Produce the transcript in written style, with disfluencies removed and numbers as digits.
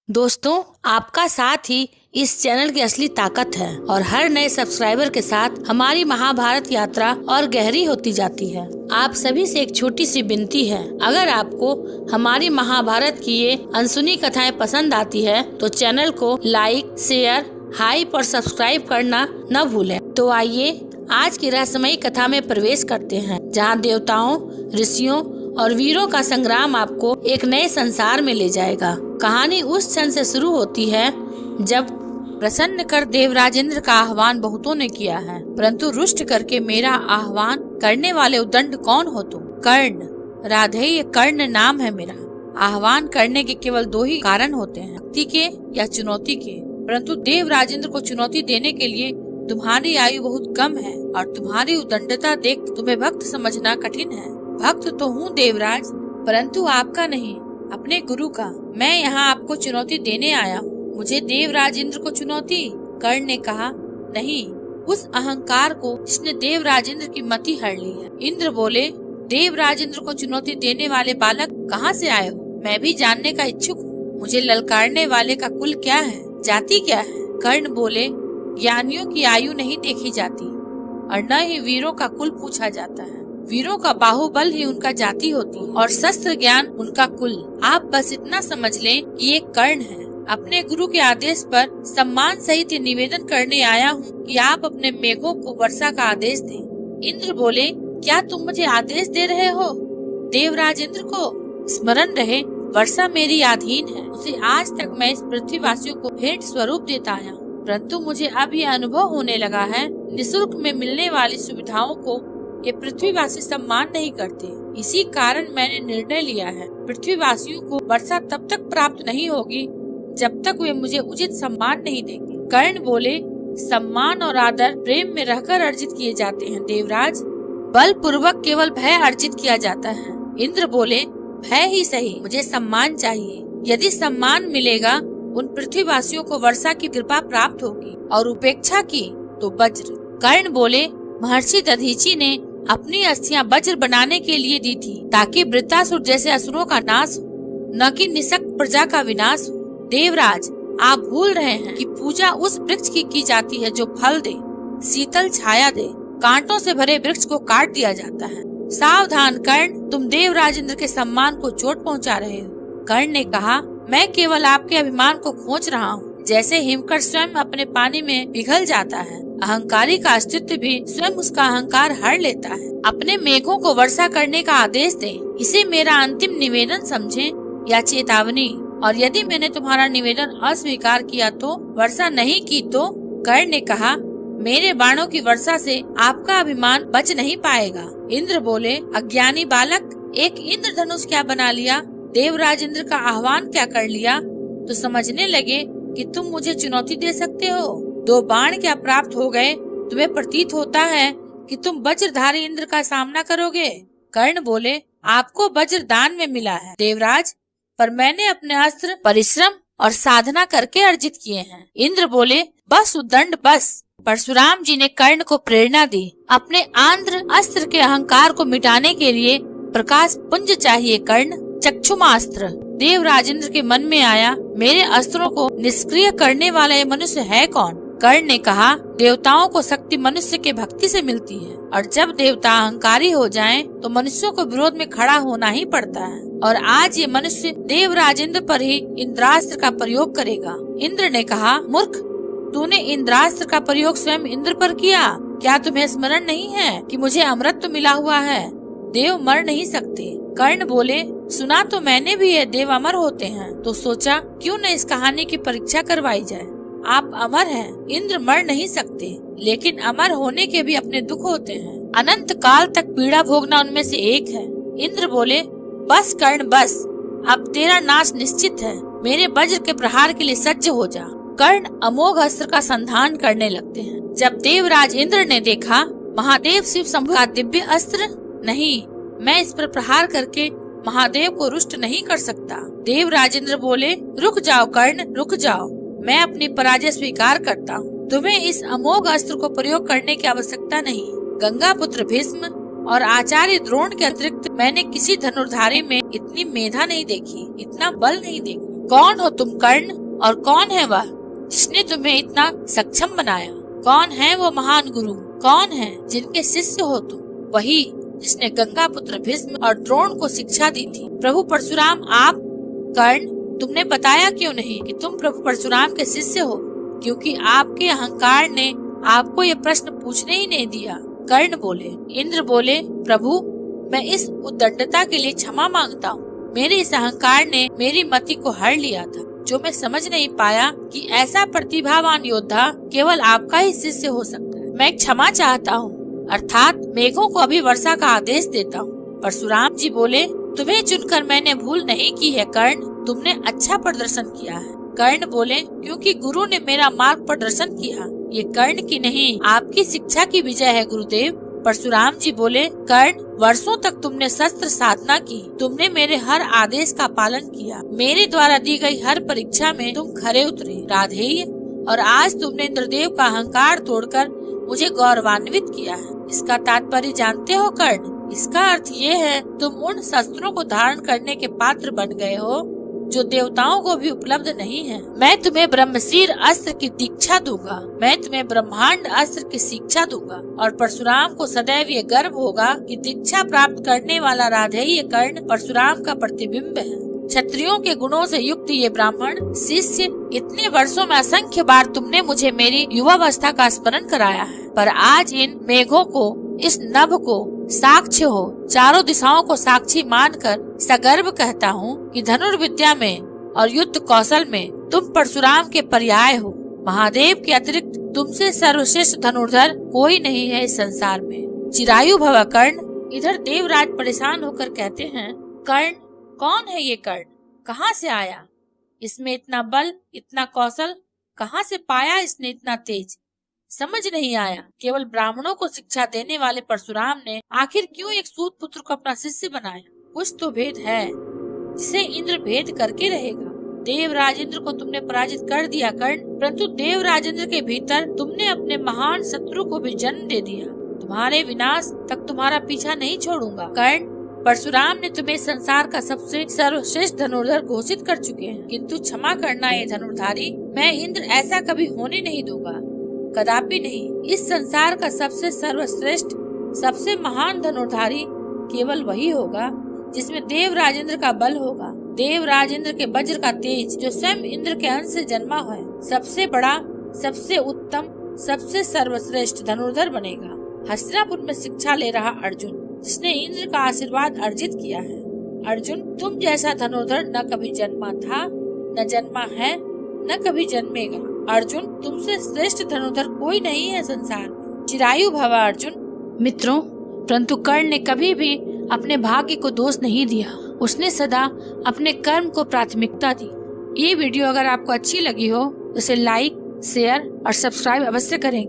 दोस्तों, आपका साथ ही इस चैनल की असली ताकत है और हर नए सब्सक्राइबर के साथ हमारी महाभारत यात्रा और गहरी होती जाती है। आप सभी से एक छोटी सी विनती है, अगर आपको हमारी महाभारत की ये अनसुनी कथाएं पसंद आती है तो चैनल को लाइक, शेयर, हाइप और सब्सक्राइब करना न भूलें। तो आइए आज की रहस्यमयी कथा में प्रवेश करते हैं, जहाँ देवताओं, ऋषियों और वीरों का संग्राम आपको एक नए संसार में ले जाएगा। कहानी उस क्षण से शुरू होती है जब प्रसन्न कर देवराजेंद्र का आह्वान बहुतों ने किया है, परंतु रुष्ट करके मेरा आह्वान करने वाले उद्दंड कौन हो तुम? कर्ण। राधेय कर्ण नाम है मेरा। आह्वान करने के केवल दो ही कारण होते हैं, भक्ति के या चुनौती के। परंतु देवराजेंद्र को चुनौती देने के लिए तुम्हारी आयु बहुत कम है और तुम्हारी उद्दंडता देख तुम्हें भक्त समझना कठिन है। भक्त तो हूँ देवराज, परंतु आपका नहीं, अपने गुरु का। मैं यहाँ आपको चुनौती देने आया हूँ। मुझे देवराजेंद्र को चुनौती? कर्ण ने कहा, नहीं, उस अहंकार को जिसने देवराजेंद्र की मति हर ली है। इंद्र बोले, देवराजेंद्र को चुनौती देने वाले बालक कहाँ से आए हो? मैं भी जानने का इच्छुक हूँ। मुझे ललकारने वाले का कुल क्या है, जाति क्या है? कर्ण बोले, ज्ञानियों की आयु नहीं देखी जाती और न ही वीरों का कुल पूछा जाता है। वीरों का बाहुबल ही उनका जाति होती है और शस्त्र ज्ञान उनका कुल। आप बस इतना समझ लें कि ये कर्ण है। अपने गुरु के आदेश पर सम्मान सहित निवेदन करने आया हूँ कि आप अपने मेघों को वर्षा का आदेश दें। इंद्र बोले, क्या तुम मुझे आदेश दे रहे हो? देवराजेंद्र को स्मरण रहे, वर्षा मेरी अधीन है। उसे आज तक मैं इस पृथ्वीवासियों को भेंट स्वरूप देता आया हूँ, परंतु मुझे अब यह अनुभव होने लगा है, निःशुल्क में मिलने वाली सुविधाओं को ये पृथ्वीवासी सम्मान नहीं करते। इसी कारण मैंने निर्णय लिया है, पृथ्वीवासियों को वर्षा तब तक प्राप्त नहीं होगी जब तक वे मुझे उचित सम्मान नहीं देंगे। कर्ण बोले, सम्मान और आदर प्रेम में रहकर अर्जित किए जाते हैं देवराज, बल पूर्वक केवल भय अर्जित किया जाता है। इंद्र बोले, भय ही सही, मुझे सम्मान चाहिए। यदि सम्मान मिलेगा, उन पृथ्वीवासियों को वर्षा की कृपा प्राप्त होगी, और उपेक्षा की तो वज्र। कर्ण बोले, महर्षि दधीचि ने अपनी अस्थियां वज्र बनाने के लिए दी थी, ताकि वृत्तासुर जैसे असुरों का नाश हो, न कि निशक्त प्रजा का विनाश हो। देवराज, आप भूल रहे हैं कि पूजा उस वृक्ष की जाती है जो फल दे, शीतल छाया दे। कांटों से भरे वृक्ष को काट दिया जाता है। सावधान कर्ण, तुम देवराजेंद्र के सम्मान को चोट पहुंचा रहे हो। कर्ण ने कहा, मैं केवल आपके अभिमान को खोज रहा हूँ, जैसे हिमकर स्वयं अपने पानी में पिघल जाता है। अहंकारी का अस्तित्व भी स्वयं उसका अहंकार हर लेता है। अपने मेघों को वर्षा करने का आदेश दें। इसे मेरा अंतिम निवेदन समझें या चेतावनी, और यदि मैंने तुम्हारा निवेदन अस्वीकार किया तो, वर्षा नहीं की तो? कर्ण ने कहा, मेरे बाणों की वर्षा से आपका अभिमान बच नहीं पाएगा। इंद्र बोले, अज्ञानी बालक, एक इंद्रधनुष क्या बना लिया, देवराजेंद्र का आह्वान क्या कर लिया, तो समझने लगे कि तुम मुझे चुनौती दे सकते हो। 2 बाण क्या प्राप्त हो गए, तुम्हें प्रतीत होता है कि तुम वज्रधारी इंद्र का सामना करोगे। कर्ण बोले, आपको वज्र दान में मिला है देवराज, पर मैंने अपने अस्त्र परिश्रम और साधना करके अर्जित किए हैं। इंद्र बोले, बस उद्दंड बस। परशुराम जी ने कर्ण को प्रेरणा दी। अपने आंध्र अस्त्र के अहंकार को मिटाने के लिए प्रकाश पुंज चाहिए कर्ण, चक्षुमास्त्र। देवराजेंद्र के मन में आया, मेरे अस्त्रों को निष्क्रिय करने वाला ये मनुष्य है कौन? कर्ण ने कहा, देवताओं को शक्ति मनुष्य के भक्ति से मिलती है, और जब देवता अहंकारी हो जाएं, तो मनुष्यों को विरोध में खड़ा होना ही पड़ता है। और आज ये मनुष्य देवराजेंद्र पर ही इंद्रास्त्र का प्रयोग करेगा। इंद्र ने कहा, मूर्ख, तूने इंद्रास्त्र का प्रयोग स्वयं इंद्र पर किया। क्या तुम्हें स्मरण नहीं है कि मुझे अमृत तो मिला हुआ है, देव मर नहीं सकते। कर्ण बोले, सुना तो मैंने भी है देव अमर होते हैं, तो सोचा क्यों न इस कहानी की परीक्षा करवाई जाए। आप अमर हैं, इंद्र मर नहीं सकते, लेकिन अमर होने के भी अपने दुख होते हैं। अनंत काल तक पीड़ा भोगना उनमें से एक है। इंद्र बोले, बस कर्ण बस, अब तेरा नाश निश्चित है। मेरे वज्र के प्रहार के लिए सज्ज हो जा। कर्ण अमोघ अस्त्र का संधान करने लगते हैं। जब देवराज इंद्र ने देखा, महादेव शिव शंभु का दिव्य अस्त्र, नहीं, मैं इस पर प्रहार करके महादेव को रुष्ट नहीं कर सकता। देवराजेंद्र बोले, रुक जाओ कर्ण, रुक जाओ, मैं अपनी पराजय स्वीकार करता हूँ। तुम्हें इस अमोघ अस्त्र को प्रयोग करने की आवश्यकता नहीं। गंगा पुत्र भीष्म और आचार्य द्रोण के अतिरिक्त मैंने किसी धनुर्धारी में इतनी मेधा नहीं देखी, इतना बल नहीं देखा। कौन हो तुम कर्ण, और कौन है वह जिसने तुम्हें इतना सक्षम बनाया? कौन है वो महान गुरु? कौन है जिनके शिष्य हो तुम? वही जिसने गंगा पुत्र भीष्म और द्रोण को शिक्षा दी थी। प्रभु परशुराम, आप कर्ण, तुमने बताया क्यों नहीं कि तुम प्रभु परशुराम के शिष्य हो? क्योंकि आपके अहंकार ने आपको ये प्रश्न पूछने ही नहीं दिया। कर्ण बोले। इंद्र बोले, प्रभु मैं इस उद्दंडता के लिए क्षमा मांगता हूँ। मेरे इस अहंकार ने मेरी मति को हर लिया था, जो मैं समझ नहीं पाया कि ऐसा प्रतिभावान योद्धा केवल आपका ही शिष्य हो सकता है। मैं क्षमा चाहता हूँ, अर्थात मेघों को अभी वर्षा का आदेश देता हूँ। परशुराम जी बोले, तुम्हें चुनकर मैंने भूल नहीं की है कर्ण, तुमने अच्छा प्रदर्शन किया है। कर्ण बोले, क्योंकि गुरु ने मेरा मार्ग प्रदर्शन किया। ये कर्ण की नहीं, आपकी शिक्षा की विजय है गुरुदेव। परशुराम जी बोले, कर्ण, वर्षों तक तुमने शस्त्र साधना की, तुमने मेरे हर आदेश का पालन किया, मेरे द्वारा दी गई हर परीक्षा में तुम खरे उतरे राधेय, और आज तुमने इंद्रदेव का अहंकार तोड़कर मुझे गौरवान्वित किया है। इसका तात्पर्य जानते हो कर्ण? इसका अर्थ ये है, तुम उन शस्त्रों को धारण करने के पात्र बन गए हो जो देवताओं को भी उपलब्ध नहीं है। मैं तुम्हें ब्रह्मशीर अस्त्र की दीक्षा दूंगा, मैं तुम्हें ब्रह्मांड अस्त्र की शिक्षा दूंगा, और परशुराम को सदैव ये गर्व होगा कि दीक्षा प्राप्त करने वाला राधेय कर्ण परशुराम का प्रतिबिंब है। क्षत्रियों के गुणों से युक्त ये ब्राह्मण शिष्य, इतने वर्षों में असंख्य बार तुमने मुझे मेरी युवावस्था का स्मरण कराया है, पर आज इन मेघों को, इस नभ को साक्ष्य हो, चारों दिशाओं को साक्षी मानकर सगर्व कहता हूँ कि धनुर्विद्या में और युद्ध कौशल में तुम परशुराम के पर्याय हो। महादेव के अतिरिक्त तुमसे सर्वश्रेष्ठ धनुर्धर कोई नहीं है इस संसार में। चिरायु भव कर्ण। इधर देवराज परेशान होकर कहते हैं, कर्ण, कौन है ये कर्ण? कहाँ से आया? इसमें इतना बल, इतना कौशल कहाँ से पाया इसने इतना तेज? समझ नहीं आया। केवल ब्राह्मणों को शिक्षा देने वाले परशुराम ने आखिर क्यों एक सूत पुत्र को अपना शिष्य बनाया? कुछ तो भेद है जिसे इंद्र भेद करके रहेगा। देवराज इंद्र को तुमने पराजित कर दिया कर्ण, परंतु देवराज इंद्र के भीतर तुमने अपने महान शत्रु को भी जन्म दे दिया। तुम्हारे विनाश तक तुम्हारा पीछा नहीं छोड़ूंगा कर्ण। परशुराम ने तुम्हें संसार का सबसे सर्वश्रेष्ठ धनुर्धर घोषित कर चुके हैं, किंतु क्षमा करना ये धनुर्धारी, मैं इंद्र ऐसा कभी होने नहीं दूंगा, कदापि नहीं। इस संसार का सबसे सर्वश्रेष्ठ, सबसे महान धनुर्धारी केवल वही होगा जिसमें देव राजेंद्र का बल होगा, देव राजेंद्र के वज्र का तेज, जो स्वयं इंद्र के अंश से जन्मा है। सबसे बड़ा, सबसे उत्तम, सबसे सर्वश्रेष्ठ धनुर्धर बनेगा। हस्तिनापुर में शिक्षा ले रहा अर्जुन, जिसने इंद्र का आशीर्वाद अर्जित किया है। अर्जुन, तुम जैसा धनुर्धर न कभी जन्मा था, न जन्मा है, न कभी जन्मेगा। अर्जुन, तुमसे श्रेष्ठ धनुर्धर कोई नहीं है संसार में। चिरायु भव अर्जुन। मित्रों, परंतु कर्ण ने कभी भी अपने भाग्य को दोष नहीं दिया। उसने सदा अपने कर्म को प्राथमिकता दी। ये वीडियो अगर आपको अच्छी लगी हो तो इसे लाइक, शेयर और सब्सक्राइब अवश्य करेंगे।